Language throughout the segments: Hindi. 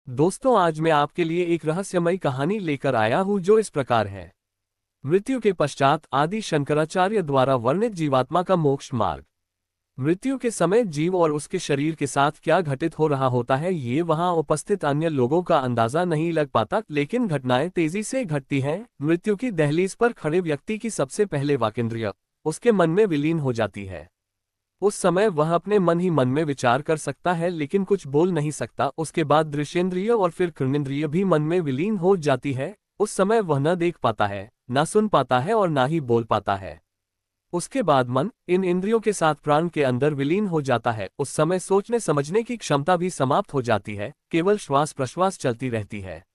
दोस्तों, आज मैं आपके लिए एक रहस्यमयी कहानी लेकर आया हूँ जो इस प्रकार है। मृत्यु के पश्चात आदि शंकराचार्य द्वारा वर्णित जीवात्मा का मोक्ष मार्ग। मृत्यु के समय जीव और उसके शरीर के साथ क्या घटित हो रहा होता है, ये वहां उपस्थित अन्य लोगों का अंदाजा नहीं लग पाता, लेकिन घटनाएं तेजी से घटती हैं। मृत्यु की दहलीज पर खड़े व्यक्ति की सबसे पहले वाकेंद्रिय उसके मन में विलीन हो जाती है। उस समय वह अपने मन ही मन में विचार कर सकता है, लेकिन कुछ बोल नहीं सकता। उसके बाद दृश्येंद्रिय और फिर कर्णेंद्रिय भी मन में विलीन हो जाती है। उस समय वह न देख पाता है, न सुन पाता है और न ही बोल पाता है। उसके बाद मन इन इंद्रियों के साथ प्राण के अंदर विलीन हो जाता है। उस समय सोचने समझने की क्षमता भी समाप्त हो जाती है, केवल श्वास प्रश्वास चलती रहती है।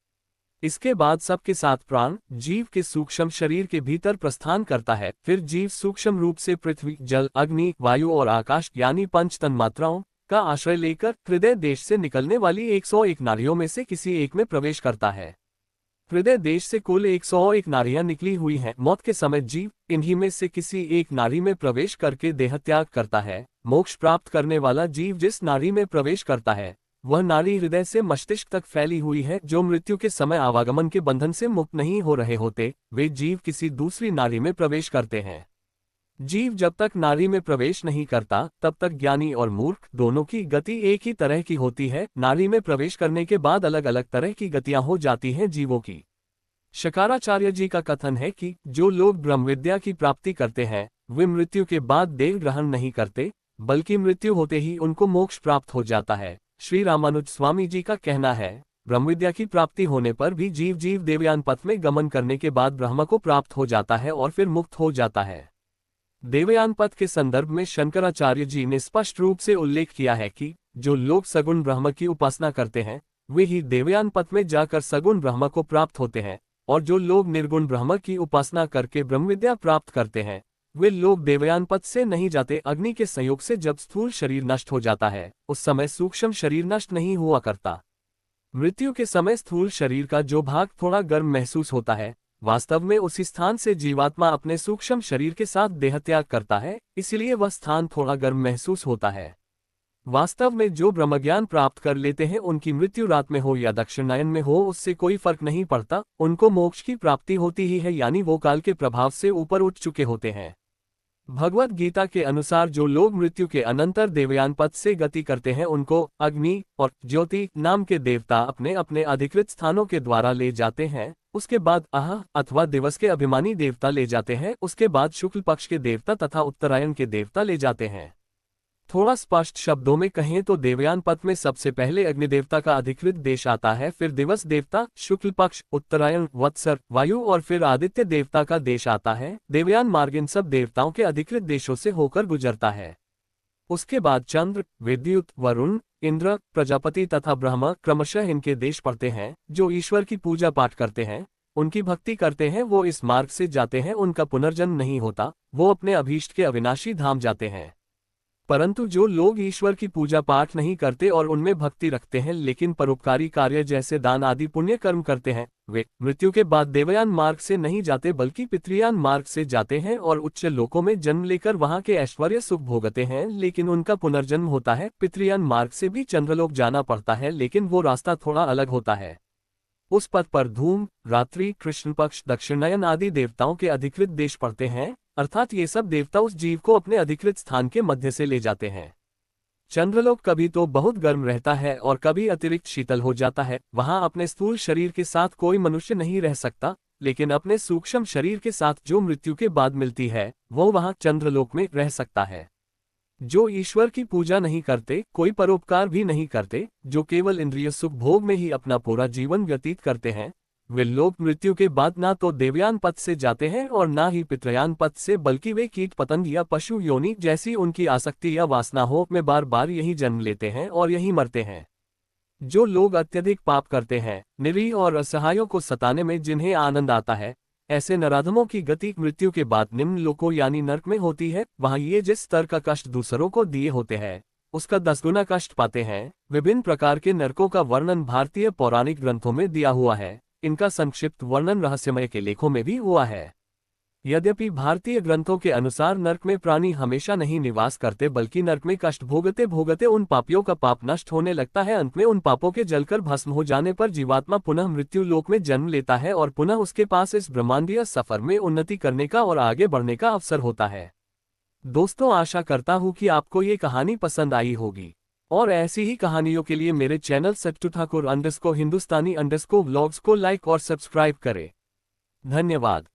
इसके बाद सबके साथ प्राण जीव के सूक्ष्म शरीर के भीतर प्रस्थान करता है। फिर जीव सूक्ष्म रूप से पृथ्वी, जल, अग्नि, वायु और आकाश यानी पंच तन्मात्राओं का आश्रय लेकर हृदय देश से निकलने वाली 101 नारियों में से किसी एक में प्रवेश करता है। हृदय देश से कुल 101 नारियां निकली हुई हैं। मौत के समय जीव इन्हीं में से किसी एक नारी में प्रवेश करके देहत्याग करता है। मोक्ष प्राप्त करने वाला जीव जिस नारी में प्रवेश करता है, वह नारी हृदय से मस्तिष्क तक फैली हुई है। जो मृत्यु के समय आवागमन के बंधन से मुक्त नहीं हो रहे होते, वे जीव किसी दूसरी नारी में प्रवेश करते हैं। जीव जब तक नारी में प्रवेश नहीं करता, तब तक ज्ञानी और मूर्ख दोनों की गति एक ही तरह की होती है। नारी में प्रवेश करने के बाद अलग अलग तरह की गतियां हो जाती हैं जीवों की। शंकराचार्य जी का कथन है कि जो लोग ब्रह्म विद्या की प्राप्ति करते हैं, वे मृत्यु के बाद देह ग्रहण नहीं करते, बल्कि मृत्यु होते ही उनको मोक्ष प्राप्त हो जाता है। श्री रामानुज स्वामी जी का कहना है, ब्रह्म विद्या की प्राप्ति होने पर भी जीव देवयान पथ में गमन करने के बाद ब्रह्म को प्राप्त हो जाता है और फिर मुक्त हो जाता है। देवयान पथ के संदर्भ में शंकराचार्य जी ने स्पष्ट रूप से उल्लेख किया है कि जो लोग सगुण ब्रह्म की उपासना करते हैं, वे ही देवयान पथ में जाकर सगुण ब्रह्म को प्राप्त होते हैं, और जो लोग निर्गुण ब्रह्म की उपासना करके ब्रह्म विद्या प्राप्त करते हैं, वे लोग देवयान पथ से नहीं जाते। अग्नि के संयोग से जब स्थूल शरीर नष्ट हो जाता है, उस समय सूक्ष्म शरीर नष्ट नहीं हुआ करता। मृत्यु के समय स्थूल शरीर का जो भाग थोड़ा गर्म महसूस होता है, वास्तव में उसी स्थान से जीवात्मा अपने सूक्ष्म शरीर के साथ देहत्याग करता है, इसलिए वह स्थान थोड़ा गर्म महसूस होता है। वास्तव में जो ब्रह्मज्ञान प्राप्त कर लेते हैं, उनकी मृत्यु रात में हो या दक्षिणायन में हो, उससे कोई फर्क नहीं पड़ता, उनको मोक्ष की प्राप्ति होती ही है, यानी वो काल के प्रभाव से ऊपर उठ चुके होते हैं। भगवत गीता के अनुसार जो लोग मृत्यु के अनंतर देवयान पथ से गति करते हैं, उनको अग्नि और ज्योति नाम के देवता अपने अपने अधिकृत स्थानों के द्वारा ले जाते हैं। उसके बाद आह अथवा दिवस के अभिमानी देवता ले जाते हैं। उसके बाद शुक्ल पक्ष के देवता तथा उत्तरायण के देवता ले जाते हैं। थोड़ा स्पष्ट शब्दों में कहें तो देवयान पथ में सबसे पहले अग्निदेवता का अधिकृत देश आता है, फिर दिवस देवता, शुक्ल पक्ष, उत्तरायण, वत्सर, वायु और फिर आदित्य देवता का देश आता है। देवयान मार्ग इन सब देवताओं के अधिकृत देशों से होकर गुजरता है। उसके बाद चंद्र, विद्युत, वरुण, इंद्र, प्रजापति तथा ब्रह्मा क्रमशः इनके देश पड़ते हैं। जो ईश्वर की पूजा पाठ करते हैं, उनकी भक्ति करते हैं, वो इस मार्ग से जाते हैं। उनका पुनर्जन्म नहीं होता, वो अपने अभीष्ट के अविनाशी धाम जाते हैं। परंतु जो लोग ईश्वर की पूजा पाठ नहीं करते और उनमें भक्ति रखते हैं, लेकिन परोपकारी कार्य जैसे दान आदि पुण्य कर्म करते हैं, वे मृत्यु के बाद देवयान मार्ग से नहीं जाते, बल्कि पितृयान मार्ग से जाते हैं और उच्च लोकों में जन्म लेकर वहां के ऐश्वर्य सुख भोगते हैं। लेकिन उनका पुनर्जन्म होता है। पितृयान मार्ग से भी चंद्रलोक जाना पड़ता है, लेकिन वो रास्ता थोड़ा अलग होता है। उस पथ पर धूम, रात्रि, कृष्ण पक्ष, दक्षिणायन आदि देवताओं के अधिकृत देश पड़ते हैं, अर्थात ये सब देवता उस जीव को अपने अधिकृत स्थान के मध्य से ले जाते हैं। चंद्रलोक कभी तो बहुत गर्म रहता है और कभी अतिरिक्त शीतल हो जाता है। वहां अपने स्थूल शरीर के साथ कोई मनुष्य नहीं रह सकता, लेकिन अपने सूक्ष्म शरीर के साथ जो मृत्यु के बाद मिलती है, वो वहां चंद्रलोक में रह सकता है। जो ईश्वर की पूजा नहीं करते, कोई परोपकार भी नहीं करते, जो केवल इंद्रिय सुख भोग में ही अपना पूरा जीवन व्यतीत करते हैं, वे लोग मृत्यु के बाद ना तो देवयान पथ से जाते हैं और ना ही पितृयान पथ से, बल्कि वे कीट पतंग या पशु योनि जैसी उनकी आसक्ति या वासना हो में बार बार यही जन्म लेते हैं और यही मरते हैं। जो लोग अत्यधिक पाप करते हैं, निरीह और असहायों को सताने में जिन्हें आनंद आता है, ऐसे नराधमों की गति मृत्यु के बाद निम्न लोकों यानी नरक में होती है। वहां ये जिस स्तर का कष्ट दूसरों को दिए होते हैं, उसका 10 गुना कष्ट पाते हैं। विभिन्न प्रकार के नरकों का वर्णन भारतीय पौराणिक ग्रंथों में दिया हुआ है। इनका संक्षिप्त वर्णन रहस्यमय के लेखों में भी हुआ है। यद्यपि भारतीय ग्रंथों के अनुसार नरक में प्राणी हमेशा नहीं निवास करते, बल्कि नरक में कष्ट भोगते भोगते उन पापियों का पाप नष्ट होने लगता है। अंत में उन पापों के जलकर भस्म हो जाने पर जीवात्मा पुनः मृत्यु लोक में जन्म लेता है और पुनः उसके पास इस ब्रह्मांडीय सफर में उन्नति करने का और आगे बढ़ने का अवसर होता है। दोस्तों, आशा करता हूँ कि आपको ये कहानी पसंद आई होगी और ऐसी ही कहानियों के लिए मेरे चैनल सट्टू ठाकुर _ हिंदुस्तानी _ व्लॉग्स को लाइक और सब्सक्राइब करें। धन्यवाद।